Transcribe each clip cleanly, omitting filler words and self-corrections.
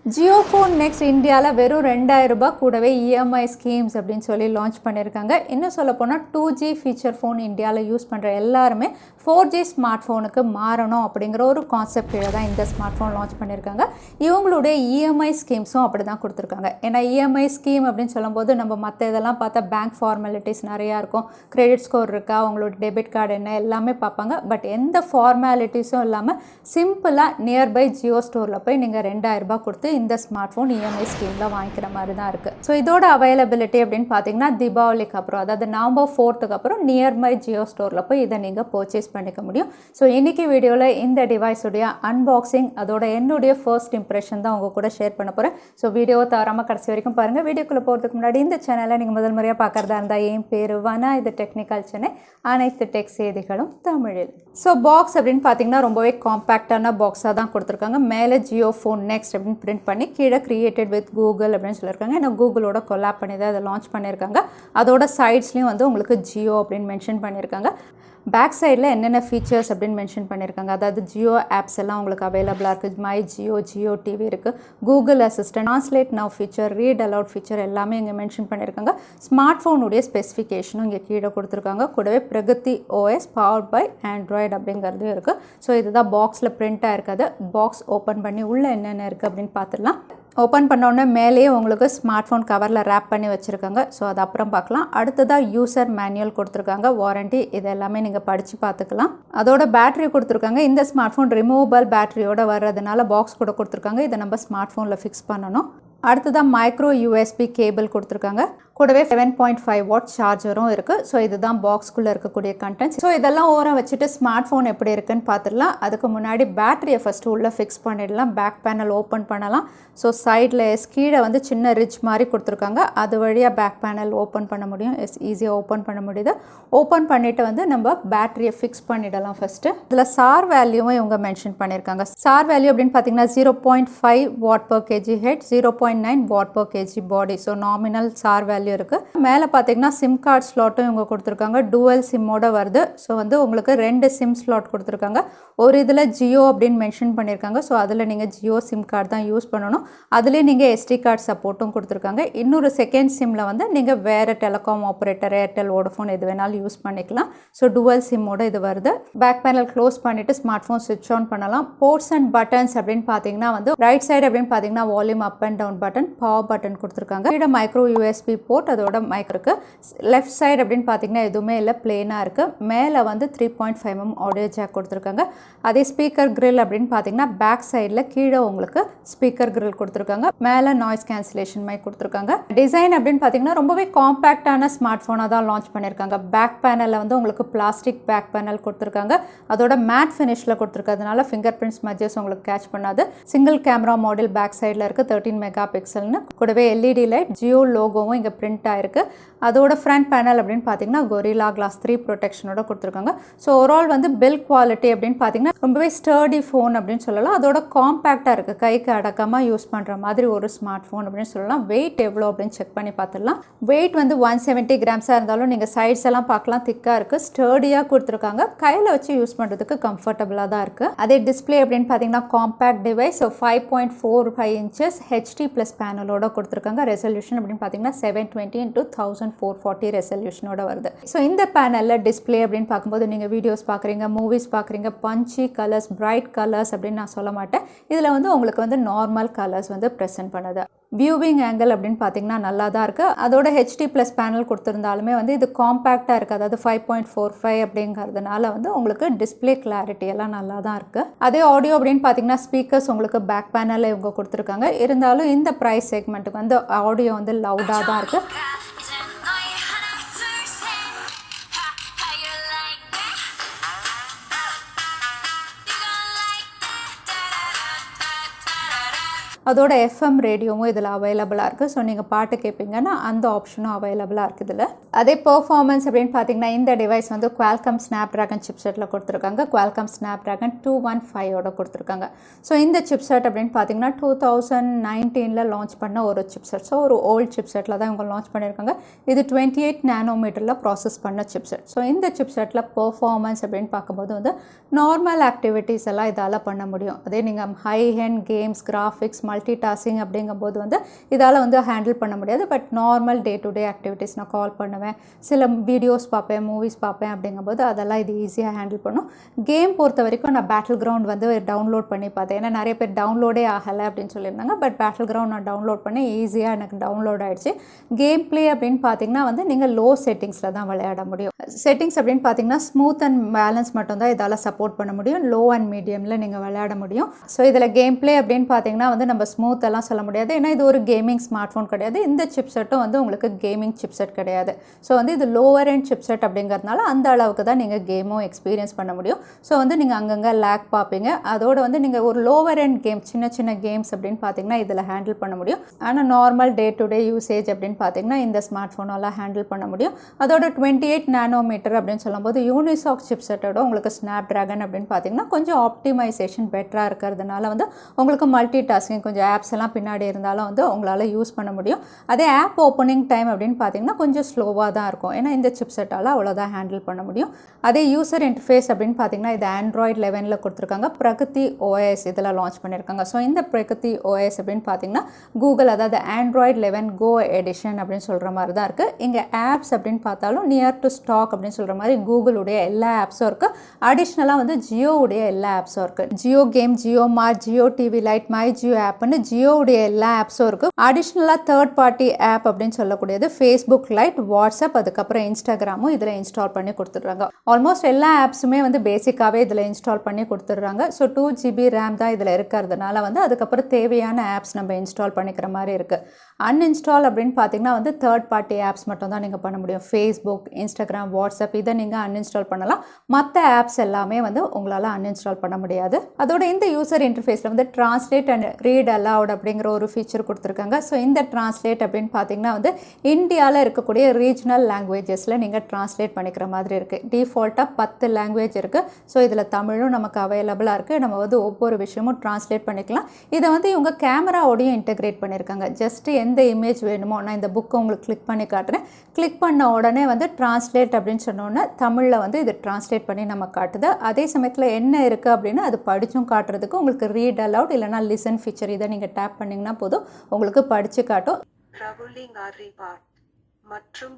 JioPhone Next இந்தியால வெறும் 2000 ரூபாய் கூடவே EMI ஸ்கீம்ஸ் அப்படினு சொல்லி லான்ச் பண்ணிருக்காங்க. இன்னும் சொல்ல போனா 2G ஃபீச்சர் ஃபோன் இந்தியால யூஸ் பண்ற எல்லாரும் 4G ஸ்மார்ட் ஃபோனுக்கு மாறணும் அப்படிங்கற ஒரு கான்செப்ட்ல தான் இந்த ஸ்மார்ட் ஃபோன் லான்ச் பண்ணிருக்காங்க. இவங்களுடைய EMI ஸ்கீம்ஸும் அப்படி தான் கொடுத்திருக்காங்க. ஏனா EMI ஸ்கீம் அப்படினு சொல்லும்போது நம்ம மத்த இதெல்லாம் பார்த்தா பேங்க் ஃபார்மாலிட்டிஸ் நிறைய இருக்கும். கிரெடிட் ஸ்கோர் இருக்கா, உங்களோட டெபிட் கார்டு என்ன எல்லாமே பாப்பாங்க. பட் எந்த ஃபார்மாலிட்டிஸும் இல்லாம சிம்பிளா நியர்பை ஜியோ ஸ்டோர்ல போய் நீங்க 2000 ரூபாய் கொடுத்து இந்த ஸ்மார்ட் ஃபோன் EMI ஸ்கீம்ல வாங்கிக்கிற மாதிரி தான் இருக்கு. ஸோ இதோட அவைலபிலிட்டி அப்படின்னு பார்த்தீங்கன்னா தீபாவளிக்கு அப்புறம், அதாவது நவம்பர் 4th அப்புறம் நியர்பை ஜியோ ஸ்டோர்ல போய் இதை நீங்க பர்ச்சேஸ் பண்ணிக்க முடியும். ஸோ இன்னைக்கு வீடியோவில் இந்த டிவைஸுடைய அன்பாக்சிங், அதோட என்னுடைய ஃபர்ஸ்ட் இம்ப்ரெஷன் தான் உங்க கூட ஷேர் பண்ண போறேன். ஸோ வீடியோவை தவறாம கடைசி வரைக்கும் பாருங்க. வீடியோக்குள்ள போகிறதுக்கு முன்னாடி இந்த சேனலை நீங்க முதல் முறையாக பார்க்கறதா இருந்தால் என் பேரு வனா, இது டெக்னிக்கல் சென்னை, அனைத்து டெக் செய்திகளும் தமிழில். ஸோ பாக்ஸ் அப்படின்னு பார்த்தீங்கன்னா ரொம்பவே காம்பேக்டான பாக்ஸாக தான் கொடுத்துருக்காங்க. மேலே JioPhone Next அப்படின்னு பிரிண்ட் பண்ணி கீழே கிரியேட்டட் வித் கூகுள் அப்படின்னு சொல்லியிருக்காங்க. ஏன்னா கூகுளோட கொலாப் பண்ணி தான் அதை லான்ச் பண்ணியிருக்காங்க. அதோட சைட்ஸ்லையும் வந்து உங்களுக்கு ஜியோ அப்படின்னு மென்ஷன் பண்ணியிருக்காங்க. பேக் சைடில் என்னென்ன ஃபீச்சர்ஸ் அப்படின்னு மென்ஷன் பண்ணியிருக்காங்க. அதாவது ஜியோ ஆப்ஸ் எல்லாம் உங்களுக்கு அவைலபிளாக இருக்குது. மை ஜியோ, ஜியோ டிவி இருக்குது, Google assistant, translate now feature, read allowed feature எல்லாமே இங்கே மென்ஷன் பண்ணியிருக்காங்க. ஸ்மார்ட் ஃபோனுடைய ஸ்பெசிஃபிகேஷனும் இங்கே கீழே கொடுத்துருக்காங்க. கூடவே Pragati OS powered by Android அப்படிங்கிறது இருக்குது. ஸோ இதுதான் பாக்ஸில் பிரிண்ட்டாக இருக்காது. பாக்ஸ் ஓப்பன் பண்ணி உள்ளே என்னென்ன இருக்குது அப்படின்னு பார்த்துடலாம். ஓப்பன் பண்ணோடனே மேலேயே உங்களுக்கு ஸ்மார்ட் ஃபோன் கவரில் ரேப் பண்ணி வச்சுருக்காங்க. ஸோ அது அப்புறம் பார்க்கலாம். அடுத்ததாக யூசர் மேனுவல் கொடுத்துருக்காங்க, வாரண்டி, இது எல்லாமே நீங்கள் படித்து பார்த்துக்கலாம். அதோட பேட்டரி கொடுத்துருக்காங்க. இந்த ஸ்மார்ட் ஃபோன் ரிமூவபிள் பேட்டரியோடு வர்றதுனால பாக்ஸ் கூட கொடுத்துருக்காங்க. இதை நம்ம ஸ்மார்ட் ஃபோனில் ஃபிக்ஸ் பண்ணணும். அடுத்ததாக மைக்ரோ USB கேபிள் கொடுத்துருக்காங்க. கூடவே 7.5 வாட் சார்ஜரும் இருக்குது. ஸோ இதுதான் பாக்ஸ்குள்ளே இருக்கக்கூடிய கண்டென்ட்ஸ். ஸோ இதெல்லாம் ஓரம் வச்சுட்டு ஸ்மார்ட் ஃபோன் எப்படி இருக்குன்னு பார்த்துடலாம். அதுக்கு முன்னாடி பேட்டரியை ஃபஸ்ட்டு உள்ளே ஃபிக்ஸ் பண்ணிடலாம். பேக் பேனல் ஓப்பன் பண்ணலாம். ஸோ சைடில் கீழே வந்து சின்ன ரிட்ஜ் மாதிரி கொடுத்துருக்காங்க. அது வழியாக பேக் பேனல் ஓப்பன் பண்ண முடியும். ஈஸியாக ஓப்பன் பண்ண முடியுது. ஓப்பன் பண்ணிவிட்டு வந்து நம்ம பேட்டரியை ஃபிக்ஸ் பண்ணிடலாம். ஃபஸ்ட்டு இதில் சார் வேல்யூவும் இவங்க மென்ஷன் பண்ணியிருக்காங்க. சார் வேல்யூ அப்படின்னு பார்த்தீங்கன்னா 0.5 watt per KG head, 0.9 watt per KG body. So nominal sir value இருக்கு. மேலே பார்த்தீங்கன்னா சிம் கார்டு ஸ்லாட்டும் இவங்க கொடுத்துருக்காங்க. டூவல் சிம்மோட வருது. ஸோ வந்து உங்களுக்கு 2 சிம் ஸ்லாட் கொடுத்துருக்காங்க. ஒரு இதில் ஜியோ அப்படின்னு மென்ஷன் பண்ணியிருக்காங்க. ஸோ அதில் நீங்கள் ஜியோ சிம் கார்டு தான் யூஸ் பண்ணணும். அதுலேயே நீங்கள் SD கார்டு சப்போர்ட்டும் கொடுத்துருக்காங்க. இன்னொரு செகண்ட் சிம்மில் வந்து நீங்கள் வேறு டெலிகாம் ஆப்ரேட்டர், ஏர்டெல், வோடஃபோன் எது வேணாலும் யூஸ் பண்ணிக்கலாம். ஸோ டூவல் சிம்மோட இது வருது. பேக் பேனல் க்ளோஸ் பண்ணிவிட்டு ஸ்மார்ட் ஃபோன் ஸ்விட்ச் ஆன் பண்ணலாம். போர்ட்ஸ் அண்ட் பட்டன்ஸ் அப்படின்னு பார்த்தீங்கன்னா வந்து ரைட் சைடு அப்படின்னு பார்த்தீங்கன்னா volume up and down button, power button கொடுத்துருக்காங்க. கீழே மைக்ரோ USB போர்ட், அதோட மைக் இருக்கு. லெஃப்ட் சைடு அப்படின்னு பார்த்தீங்கன்னா எதுவுமே இல்லை, பிளேனாக இருக்குது. மேலே வந்து 3.5 mm ஆடியோ ஜாக் கொடுத்துருக்காங்க. அதே ஸ்பீக்கர் கிரில் அப்படின்னு பார்த்தீங்கன்னா பேக் சைடில் கீழே உங்களுக்கு ஸ்பீக்கர் கிரில் கொடுத்துருக்காங்க. மேலே நாய்ஸ் கேன்சலேஷன் மைக் கொடுத்துருக்காங்க. டிசைன் அப்படின்னு பார்த்தீங்கன்னா ரொம்பவே காம்பேக்டான ஸ்மார்ட் ஃபோனாக தான் லான்ச் பண்ணியிருக்காங்க. பேக் பேனலில் வந்து உங்களுக்கு பிளாஸ்டிக் பேக் பேனல் கொடுத்துருக்காங்க. அதோட மேட் ஃபினிஷில் கொடுத்துருக்கிறதுனால ஃபிங்கர் பிரிண்ட்ஸ் மஜஸ் உங்களுக்கு கேட்ச் பண்ணாது. சிங்கிள் கேமரா மாடல் பேக் சைடில் இருக்குது, 13 மெகா பிக்சல்னு. கூடவே LED லைட், ஜியோ லோகோவும் இங்கே பிரிண்ட் ஆயிருக்கு. அதோட ஃப்ரண்ட் பேனல் அப்படின்னு பார்த்தீங்கன்னா கொரில்லா கிளாஸ் 3 ப்ரொடெக்ஷனோட கொடுத்துருக்காங்க. ஸோ ஓவரால் வந்து பில்ட் குவாலிட்டி அப்படின்னு பார்த்தீங்கன்னா ரொம்பவே ஸ்டர்டி ஃபோன் அப்படின்னு சொல்லலாம். அதோட காம்பேக்டாக இருக்குது, கைக்கு அடக்கமாக யூஸ் பண்ணுற மாதிரி ஒரு ஸ்மார்ட் ஃபோன் அப்படின்னு சொல்லலாம். வெயிட் எவ்வளோ அப்படின்னு செக் பண்ணி பார்த்துடலாம். வெயிட் வந்து 170 கிராம்ஸாக இருந்தாலும் நீங்கள் சைட்ஸ் எல்லாம் பார்க்கலாம், திக்காக இருக்குது, ஸ்டர்டியாக கொடுத்துருக்காங்க. கையில் வச்சு யூஸ் பண்ணுறதுக்கு கம்ஃபர்டபுளாக தான் இருக்குது. அதே டிஸ்பிளே அப்படின்னு பார்த்தீங்கன்னா compact device. So 5.45 inches HD+ பேனலோட கொடுத்துருக்காங்க. ரெசல்யூஷன் அப்படின்னு பார்த்தீங்கன்னா 720x1440 ரெசல்யூஷனோட வருது. ஸோ இந்த பேனலில் டிஸ்பிளே அப்படின்னு பார்க்கும்போது நீங்கள் வீடியோஸ் பார்க்குறீங்க, மூவிஸ் பார்க்குறீங்க, பஞ்சி கலர்ஸ், பிரைட் கலர்ஸ் அப்படின்னு நான் சொல்ல மாட்டேன். இதில் வந்து உங்களுக்கு வந்து நார்மல் கலர்ஸ் வந்து ப்ரெசென்ட் பண்ணுது. வியூவிங் ஆங்கிள் அப்படின்னு பார்த்தீங்கன்னா நல்லா தான் இருக்குது. அதோட HD+ பேனல் கொடுத்துருந்தாலுமே வந்து இது காம்பேக்டாக இருக்குது. அதாவது 5.45 அப்படிங்கிறதுனால வந்து உங்களுக்கு டிஸ்பிளே கிளாரிட்டி எல்லாம் நல்லா தான் இருக்குது. அதே ஆடியோ அப்படின்னு பார்த்தீங்கன்னா ஸ்பீக்கர்ஸ் உங்களுக்கு பேக் பேனலில் இவங்க கொடுத்துருக்காங்க. இருந்தாலும் இந்த ப்ரைஸ் செக்மெண்ட்டுக்கு வந்து ஆடியோ வந்து லவுடாக தான் இருக்குது. அதோட FM ரேடியோவும் இதில் அவைலபிளாக இருக்குது. ஸோ நீங்கள் பாட்டு கேட்பீங்கன்னா அந்த ஆப்ஷனும் அவைலபிளாக இருக்குது இதில். அதே பெர்ஃபார்மன்ஸ் அப்படின்னு பார்த்தீங்கன்னா இந்த டிவைஸ் வந்து Qualcomm Snapdragon சிப்செட்டில் கொடுத்துருக்காங்க. Qualcomm Snapdragon 215ஓட கொடுத்துருக்காங்க. ஸோ இந்த சிப்செட் அப்படின்னு பார்த்தீங்கன்னா 2019 லான்ச் பண்ண ஒரு சிப்செட். ஸோ ஒரு ஓல்ட் சிப்செட்டில் தான் இவங்க லான்ச் பண்ணியிருக்காங்க. இது 28 nanometerல ப்ராசஸ் பண்ண சிப்செட். ஸோ இந்த சிப்செட்டில் பெர்ஃபார்மன்ஸ் அப்படின்னு பார்க்கும்போது வந்து நார்மல் ஆக்டிவிட்டீஸ் எல்லாம் இதால் பண்ண முடியும். அதே நீங்கள் high ஹெண்ட் games, graphics multi tasking அப்படிங்கும்போது வந்து இதால் வந்து ஹேண்டில் பண்ண முடியாது. But normal day to day activities நான் கால் பண்ணுவேன், சில வீடியோஸ் பார்ப்பேன், மூவிஸ் பார்ப்பேன் அப்படிங்கும்போது அதெல்லாம் இது ஈஸியாக ஹேண்டில் பண்ணும். கேம் பொறுத்த வரைக்கும் நான் பேட்டில் கிரவுண்ட் வந்து டவுன்லோட் பண்ணி பார்த்தேன். ஏன்னா நிறைய பேர் டவுன்லோடே ஆகலை அப்படின்னு சொல்லியிருந்தாங்க. பட் பேட்டில் கிரவுண்ட் நான் டவுன்லோட் பண்ணி ஈஸியாக எனக்கு டவுன்லோட் ஆகிடுச்சு. கேம் ப்ளே அப்படின்னு பார்த்தீங்கன்னா வந்து நீங்கள் லோ செட்டிங்ஸில் தான் விளையாட முடியும். செட்டிங்ஸ் அப்படின்னு பார்த்தீங்கன்னா ஸ்மூத் அண்ட் பேலன்ஸ் மட்டும்தான் இதால் சப்போர்ட் பண்ண முடியும். லோ அண்ட் மீடியமில் நீங்கள் விளையாட முடியும். ஸோ இதில் கேம் ப்ளே அப்படின்னு பார்த்தீங்கன்னா வந்து நம்ம ஸ்மூத்தெல்லாம் சொல்ல முடியாது. ஏன்னா இது ஒரு கேமிங் ஸ்மார்ட் ஃபோன் கிடையாது. இந்த சிப்செட்டும் வந்து உங்களுக்கு கேமிங் சிப்செட் கிடையாது. ஸோ வந்து இது லோவர் அண்ட் சிப்செட் அப்படிங்கிறதுனால அந்த அளவுக்கு தான் நீங்கள் கேமும் எக்ஸ்பீரியன்ஸ் பண்ண முடியும். ஸோ வந்து நீங்கள் அங்கங்கே லேக் பார்ப்பீங்க. அதோடு வந்து நீங்கள் ஒரு லோவர் அண்ட் கேம் சின்ன சின்ன கேம்ஸ் அப்படின்னு பார்த்தீங்கன்னா இதில் ஹேண்டில் பண்ண முடியும். ஆனால் normal day to day usage அப்படின்னு பார்த்தீங்கன்னா இந்த ஸ்மார்ட் ஃபோனெல்லாம் ஹேண்டில் பண்ண முடியும். அதோட 28 நானோமீட்டர் அப்படின்னு சொல்லும்போது யூனிசாக் சிப்செட்டோட உங்களுக்கு ஸ்னாப் ட்ராகன் அப்படின்னு பார்த்தீங்கன்னா கொஞ்சம் ஆப்டிமைசேஷன் பெட்டராக இருக்கிறதுனால வந்து உங்களுக்கு மல்டி டாஸ்கிங் கொஞ்சம் ஆப்ஸ் எல்லாம் பின்னாடி இருந்தாலும் வந்து உங்களால் யூஸ் பண்ண முடியும். அதே ஆப் ஓப்பனிங் டைம் அப்படின்னு பார்த்தீங்கன்னா கொஞ்சம் ஸ்லோவாக தான் இருக்கும். ஏன்னா இந்த சிப்செட்டால் அவ்வளோதான் ஹேண்டில் பண்ண முடியும். அதே யூசர் இன்டர்ஃபேஸ் அப்படின்னு பார்த்தீங்கன்னா இது Android 11 கொடுத்துருக்காங்க. பிரகதி OS இதில் லான்ச் பண்ணியிருக்காங்க. ஸோ இந்த பிரகதி OS அப்படின்னு பார்த்தீங்கன்னா கூகுள், அதாவது Android 11 Go எடிஷன் அப்படின்னு சொல்கிற மாதிரி தான் இருக்குது. இங்கே ஆப்ஸ் அப்படின்னு பார்த்தாலும் நியர் டு ஸ்டாக் அப்படின்னு சொல்கிற மாதிரி கூகுளுடைய எல்லா ஆப்ஸும் இருக்குது. அடிஷ்னலாக வந்து ஜியோவுடைய எல்லா ஆப்ஸும் இருக்குது. Jio game, Jio Mart, Jio TV lite, my Jio ஆப்னு ஜியோவுடைய எல்லா ஆப்ஸும் இருக்குது. அடிஷ்னலாக தேர்ட் பார்ட்டி ஆப் அப்படின்னு சொல்லக்கூடியது ஃபேஸ்புக் லைட், வாட்ஸ்அப், அதுக்கப்புறம் இன்ஸ்டாகிராமும் இதில் இன்ஸ்டால் பண்ணி கொடுத்துட்றாங்க. ஆல்மோஸ்ட் எல்லா ஆப்ஸுமே வந்து பேசிக்காகவே இதில் இன்ஸ்டால் பண்ணி கொடுத்துட்றாங்க. ஸோ 2GB ரேம் தான் இதில் இருக்கிறதுனால வந்து அதுக்கப்புறம் தேவையான ஆப்ஸ் நம்ம இன்ஸ்டால் பண்ணிக்கிற மாதிரி இருக்குது. அன்இன்ஸ்டால் அப்படின்னு பார்த்தீங்கன்னா வந்து தேர்ட் பார்ட்டி ஆப்ஸ் மட்டும் தான் நீங்கள் பண்ண முடியும். ஃபேஸ்புக், இன்ஸ்டாகிராம், வாட்ஸ்அப் இதை நீங்கள் அன்இன்ஸ்டால் பண்ணலாம். மற்ற ஆப்ஸ் எல்லாமே வந்து உங்களால் அன்இன்ஸ்டால் பண்ண முடியாது. அதோட இந்த யூசர் இன்டர்ஃபேஸில் வந்து டிரான்ஸ்லேட் அண்ட் ரீட் அலவுட் அப்படிங்கிற ஒரு ஃபீச்சர் கொடுத்துருக்காங்க. ஸோ இந்த டிரான்ஸ்லேட் அப்படின்னு பார்த்தீங்கன்னா வந்து இந்தியாவில் இருக்கக்கூடிய ரீஜனல் லாங்குவேஜஸில் நீங்கள் டிரான்ஸ்லேட் பண்ணிக்கிற மாதிரி இருக்குது. டிஃபால்ட்டாக 10 லாங்குவேஜ் இருக்குது. ஸோ இதில் தமிழும் நமக்கு அவைலபிளாக இருக்குது. நம்ம வந்து ஒவ்வொரு விஷயமும் டிரான்ஸ்லேட் பண்ணிக்கலாம். இதை வந்து இவங்க கேமராவோடையும் இன்டெகிரேட் பண்ணியிருக்காங்க. ஜஸ்ட்டு எந்த இமேஜ் வேணுமோ, நான் இந்த புக்கை உங்களுக்கு கிளிக் பண்ணி காட்டுறேன். கிளிக் பண்ண உடனே வந்து டிரான்ஸ்லேட் அப்படின்னு சொன்னோன்னே தமிழில் வந்து இது டிரான்ஸ்லேட் பண்ணி நம்ம காட்டுது. அதே சமயத்தில் என்ன இருக்குது அப்படின்னு அது படித்தும் காட்டுறதுக்கு உங்களுக்கு ரீட் அலவுட் இல்லைனா லிசன் ஃபீச்சர் இதை நீங்கள் டேப் பண்ணிங்கன்னா போதும், உங்களுக்கு படித்து காட்டும். மற்றும்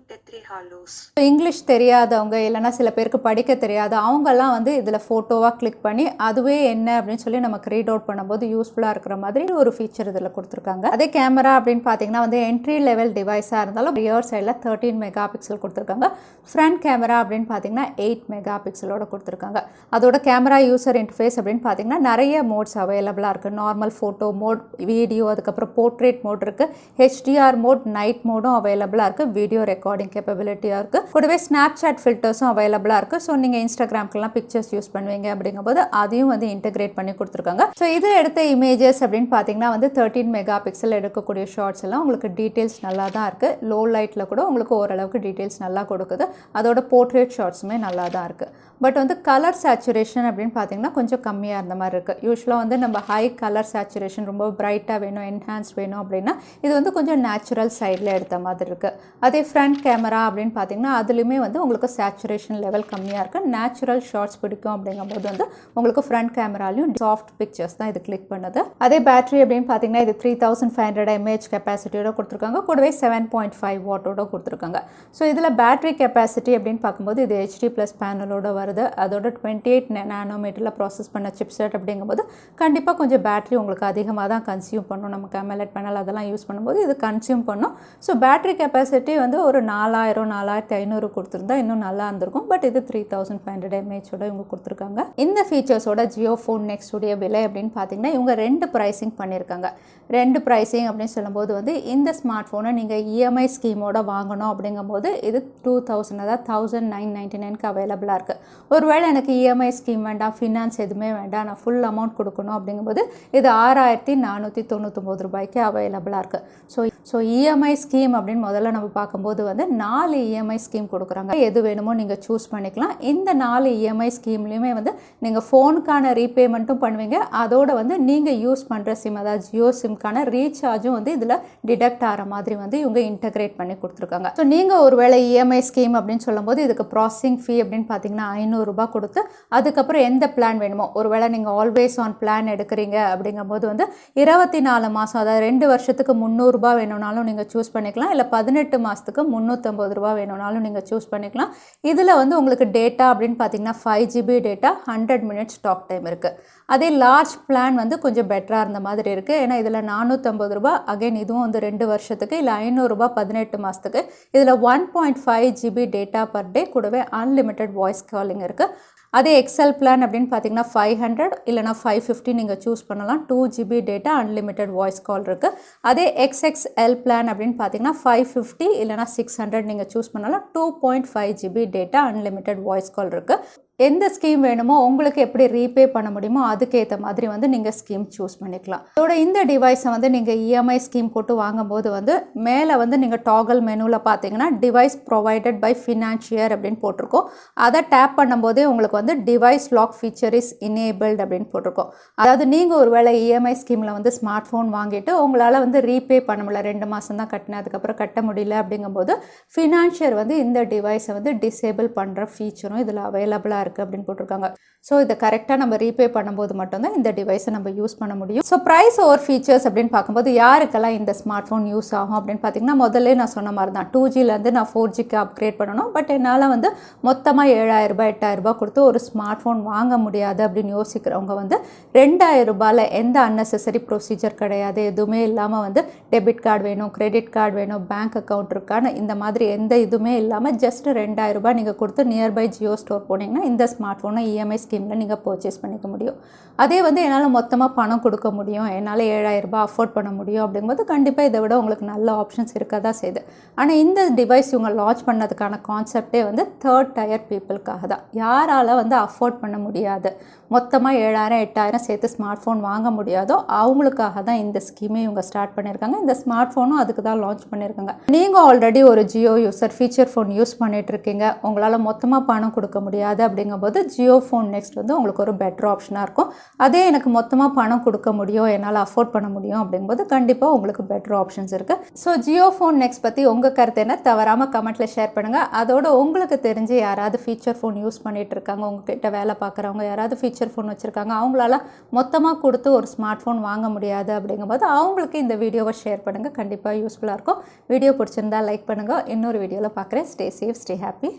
இங்கிலீஷ் தெரியாதவங்க இல்லைனா சில பேருக்கு படிக்க தெரியாத அவங்கெல்லாம் வந்து இதில் ஃபோட்டோவாக கிளிக் பண்ணி அதுவே என்ன அப்படின்னு சொல்லி நமக்கு ரீட் அவுட் பண்ணும்போது யூஸ்ஃபுல்லாக இருக்கிற மாதிரி ஒரு ஃபீச்சர் இதில் கொடுத்துருக்காங்க. அதே கேமரா அப்படின்னு பார்த்தீங்கன்னா வந்து என்ட்ரி லெவல் டிவைஸாக இருந்தாலும் ரியர் சைடில் 13 மெகா பிக்சல் கொடுத்துருக்காங்க. ஃப்ரண்ட் கேமரா அப்படின்னு பார்த்தீங்கன்னா 8 மெகா பிக்சலோட கொடுத்துருக்காங்க. அதோட கேமரா யூசர் இன்டர்ஃபேஸ் அப்படின்னு பார்த்தீங்கன்னா நிறைய மோட்ஸ் அவைலபிளாக இருக்குது. நார்மல் ஃபோட்டோ மோட், வீடியோ, அதுக்கப்புறம் போர்ட்ரேட் மோட் இருக்குது, HDR மோட், நைட் மோடும் அவைலபிளாக இருக்குது, வீடியோ ரெக்கார்டிங் கேப்பபிலிட்டியாக இருக்குது. கூடவே ஸ்னாப்சாட் ஃபில்டர்ஸும் அவைலபிளாக இருக்குது. ஸோ நீங்கள் இன்ஸ்டாகிராம்க்கெல்லாம் பிக்சர்ஸ் யூஸ் பண்ணுவீங்க அப்படிங்கும்போது அதையும் வந்து இன்டெகிரேட் பண்ணி கொடுத்துருக்காங்க. ஸோ இது எடுத்த இமேஜஸ் அப்படின்னு பார்த்தீங்கன்னா வந்து 13 மெகா பிக்சல் எடுக்கக்கூடிய ஷார்ட்ஸ் எல்லாம் உங்களுக்கு டீட்டெயில்ஸ் நல்லா தான் இருக்குது. லோ லைட்டில் கூட உங்களுக்கு ஓரளவுக்கு டீட்டெயில்ஸ் நல்லா கொடுக்குது. அதோட போர்ட்ரேட் ஷார்ட்ஸுமே நல்லா தான் இருக்குது. பட் வந்து கலர் சேச்சுரேஷன் அப்படின்னு பார்த்தீங்கன்னா கொஞ்சம் கம்மியாக இருந்த மாதிரி இருக்குது. யூஸ்வலாக வந்து நம்ம ஹை கலர் சேச்சுரேஷன் ரொம்ப பிரைட்டாக வேணும், என்ஹான்ஸ் வேணும் அப்படின்னா இது வந்து கொஞ்சம் நேச்சுரல் சைடில் எடுத்த மாதிரி இருக்குது. அதே ஃப்ரண்ட் கேமரா அப்படின்னு பார்த்தீங்கன்னா அதுலேயுமே வந்து உங்களுக்கு சேச்சுரேஷன் லெவல் கம்மியாக இருக்குது. நேச்சுரல் ஷார்ட்ஸ் பிடிக்கும் அப்படிங்கும்போது வந்து உங்களுக்கு ஃப்ரண்ட் கேமராலையும் சாஃப்ட் பிக்சர்ஸ் தான் இது கிளிக் பண்ணுது. அதே பேட்டரி அப்படின்னு பார்த்தீங்கன்னா இது 3500 mAh கெப்பாசிட்டியோட கொடுத்துருக்காங்க. கூடவே 7.5 வாட்டோட கொடுத்துருக்காங்க. ஸோ இதில் பேட்டரி கெப்பாசிட்டி அப்படின்னு பார்க்கும்போது இது HD+ பேனலோட வருது. அதோட 28 நானோமீட்டரில் ப்ராசஸ் பண்ண சிப்செட் அப்படிங்கும்போது கண்டிப்பாக கொஞ்சம் பேட்டரி உங்களுக்கு அதிகமாக தான் கன்சியூம் பண்ணும். நமக்கு AMOLED பேனல் அதெல்லாம் யூஸ் பண்ணும்போது இது கன்சியூம் பண்ணும். ஸோ பேட்டரி கெப்பாசிட்டி வந்து ஒரு 4000-4500 கொடுத்துருந்தா இன்னும் நல்லா இருந்திருக்கும். பட் இது 3500 mAh இவங்க கொடுத்துருக்காங்க. இந்த ஃபீச்சர்ஸோட JioPhone Next உடைய விலை அப்படின்னு பார்த்தீங்கன்னா இவங்க 2 ப்ரைஸிங் பண்ணியிருக்காங்க. 2 ப்ரைஸிங் அப்படின்னு சொல்லும்போது வந்து இந்த ஸ்மார்ட் ஃபோனை நீங்கள் EMI ஸ்கீமோட வாங்கணும் அப்படிங்கும்போது இது 2000, அதாவது 1999க்கு அவைலபிளாக இருக்குது. ஒருவேளை எனக்கு EMI ஸ்கீம் வேண்டாம், ஃபினான்ஸ் எதுவுமே வேண்டாம், நான் ஃபுல் அமௌண்ட் கொடுக்கணும் அப்படிங்கும்போது இது 6499 ரூபாய்க்கு அவைலபிளாக இருக்குது. ஸோ EMI ஸ்கீம் அப்படின்னு முதல்ல நம்ம பார்க்கும்போது வந்து 4 இஎம்ஐ ஸ்கீம் கொடுக்குறாங்க. எது வேணுமோ நீங்கள் சூஸ் பண்ணிக்கலாம். இந்த 4 இஎம்ஐ ஸ்கீம்லேயுமே வந்து நீங்கள் ஃபோனுக்கான ரீபேமெண்ட்டும் பண்ணுவீங்க. அதோட வந்து நீங்கள் யூஸ் பண்ணுற சிம், அதாவது ஜியோ சிம்க்கான ரீசார்ஜும் வந்து இதில் டிடக்ட் ஆகிற மாதிரி வந்து இவங்க இன்டகிரேட் பண்ணி கொடுத்துருக்காங்க. ஸோ நீங்கள் ஒருவேளை இஎம்ஐ ஸ்கீம் அப்படின்னு சொல்லும்போது இதுக்கு ப்ராசஸிங் ஃபீ அப்படின்னு பார்த்தீங்கன்னா 500 ரூபாய் கொடுத்து அதுக்கப்புறம் எந்த பிளான் வேணுமோ, ஒருவேளை நீங்கள் ஆல்வேஸ் ஆன் பிளான் எடுக்கிறீங்க அப்படிங்கும்போது வந்து 24 மாதம், அதாவது 2 வருஷத்துக்கு 300 ரூபாய் வேணும்னாலும் நீங்கள் சூஸ் பண்ணிக்கலாம். இல்லை 18 மாதத்துக்கு 350 ரூபாய் வேணும்னாலும் நீங்கள் சூஸ் பண்ணிக்கலாம். இதில் வந்து உங்களுக்கு டேட்டா அப்படின்னு பார்த்தீங்கன்னா 5 GB data, 100 minutes talk time இருக்குது. அதே லார்ஜ் பிளான் வந்து கொஞ்சம் பெட்டராக இருந்த மாதிரி இருக்குது. ஏன்னா இதில் 450 ரூபாய், அகைன் இதுவும் வந்து 2 வருஷத்துக்கு, இல்லை 500 ரூபாய் 18 மாதத்துக்கு. இதில் 1.5 GB டேட்டா பர் டே, கூடவே அன்லிமிட்டெட் வாய்ஸ் காலிங் இருக்குது. அதே எக்ஸல் பிளான் அப்படின்னு பார்த்தீங்கன்னா 500 இல்லைனா 550 நீங்கள் சூஸ் பண்ணலாம். 2 GB data, unlimited voice call இருக்குது. அதே XXL பிளான் அப்படின்னு பார்த்தீங்கன்னா 550 இல்லைனா 600 நீங்கள் சூஸ் பண்ணலாம். 2.5 GB data, unlimited voice call இருக்குது. எந்த ஸ்கீம் வேணுமோ, உங்களுக்கு எப்படி ரீபே பண்ண முடியுமோ அதுக்கேற்ற மாதிரி வந்து நீங்கள் ஸ்கீம் சூஸ் பண்ணிக்கலாம். அதோட இந்த டிவைஸை வந்து நீங்கள் இஎம்ஐ ஸ்கீம் போட்டு வாங்கும்போது வந்து மேலே வந்து நீங்கள் டாகல் மெனுவில் பார்த்தீங்கன்னா டிவைஸ் ப்ரொவைடட் பை ஃபினான்ஷியர் அப்படின்னு போட்டிருக்கோம். அதை டேப் பண்ணும்போதே உங்களுக்கு வந்து device lock feature is enabled அப்படின்னு போட்டிருக்கோம். அதாவது நீங்கள் ஒரு வேளை இஎம்ஐ ஸ்கீமில் வந்து ஸ்மார்ட் ஃபோன் வாங்கிட்டு உங்களால் வந்து ரீபே பண்ண முடியல, 2 மாதம் தான் கட்டினேன், அதுக்கப்புறம் கட்ட முடியல அப்படிங்கும்போது ஃபினான்ஷியர் வந்து இந்த டிவைஸை வந்து டிசேபிள் பண்ணுற ஃபீச்சரும் இதில் அவைலபிளாக இருக்குது அப்படின்னு போட்டிருக்காங்க. ஸோ இதை கரெக்டாக நம்ம ரீபே பண்ணும்போது மட்டும்தான் இந்த டிவைஸை நம்ம யூஸ் பண்ண முடியும். ஸோ ப்ரைஸ் ஓவர் ஃபீச்சர்ஸ் அப்படின்னு பார்க்கும்போது யாருக்கெல்லாம் இந்த ஸ்மார்ட் ஃபோன் யூஸ் ஆகும் அப்படின்னு பார்த்தீங்கன்னா, முதல்ல நான் சொன்ன மாதிரி தான் 2Gலேருந்து நான் 4Gக்கு அப்கிரேட் பண்ணணும். பட் என்னால் வந்து மொத்தமாக 7000 ரூபாய் 8000 ரூபாய் கொடுத்து ஒரு ஸ்மார்ட் ஃபோன் வாங்க முடியாது அப்படின்னு யோசிக்கிறவங்க வந்து 2000 ரூபாயில் எந்த அன்னெசரி ப்ரொசீஜர் கிடையாது, எதுவுமே இல்லாமல் வந்து டெபிட் கார்டு வேணும், கிரெடிட் கார்டு வேணும், பேங்க் அக்கௌண்ட் இருக்கான்னு இந்த மாதிரி எந்த இதுவுமே இல்லாமல் ஜஸ்ட் 2000 ரூபாய் நீங்கள் கொடுத்து நியர்பை ஜியோ ஸ்டோர் போனீங்கன்னா இந்த ஸ்மார்ட் ஃபோனை இஎம்ஐ ஸ்கீமில் நீங்கள் பர்ச்சேஸ் பண்ணிக்க முடியும். அதே வந்து என்னால் மொத்தமாக பணம் கொடுக்க முடியும், என்னால் 7000 ரூபாய் அஃபோர்ட் பண்ண முடியும் அப்படிங்கும்போது கண்டிப்பாக இதை விட உங்களுக்கு நல்ல ஆப்ஷன்ஸ் இருக்க தான் செய்யுது. ஆனால் இந்த டிவைஸ் இவங்க லான்ச் பண்ணதுக்கான கான்செப்டே வந்து தேர்ட் டயர் பீப்புளுக்காக தான். யாரால் வந்து அஃபோர்ட் பண்ண முடியாது, மொத்தமாக 7000 8000 சேர்த்து ஸ்மார்ட் ஃபோன் வாங்க முடியாதோ அவங்களுக்காக தான் இந்த ஸ்கீமே இவங்க ஸ்டார்ட் பண்ணியிருக்காங்க. இந்த ஸ்மார்ட் ஃபோனும் அதுக்கு தான் லான்ச் பண்ணியிருக்காங்க. நீங்கள் ஆல்ரெடி ஒரு Jio user, feature phone use பண்ணிட்டு இருக்கீங்க, உங்களால் மொத்தமாக பணம் கொடுக்க முடியாது அப்படிங்கும்போது JioPhone Next வந்து உங்களுக்கு ஒரு பெட்டர் ஆப்ஷனாக இருக்கும். அதே எனக்கு மொத்தமாக பணம் கொடுக்க முடியும், என்னால் அஃபோர்ட் பண்ண முடியும் அப்படிங்கும்போது கண்டிப்பாக உங்களுக்கு பெட்டர் ஆப்ஷன்ஸ் இருக்குது. ஸோ JioPhone Next பற்றி உங்கள் கருத்து என்ன, தவறாமல் கமெண்ட்டில் ஷேர் பண்ணுங்கள். அதோட உங்களுக்கு தெரிஞ்சு யாராவது ஃபீச்சர் ஃபோன் யூஸ் பண்ணிகிட்டு இருக்காங்க, உங்ககிட்ட வேலை பார்க்குறவங்க யாராவது ஃபீச்சர் ஃபோன் வச்சுருக்காங்க, அவங்களால மொத்தமாக கொடுத்து ஒரு ஸ்மார்ட் ஃபோன் வாங்க முடியாது அப்படிங்கும்போது அவங்களுக்கு இந்த வீடியோவை ஷேர் பண்ணுங்கள். கண்டிப்பாக யூஸ்ஃபுல்லாக இருக்கும். வீடியோ பிடிச்சிருந்தா லைக் பண்ணுங்கள். இன்னொரு வீடியோவில் பார்க்குறேன். Stay safe, stay happy.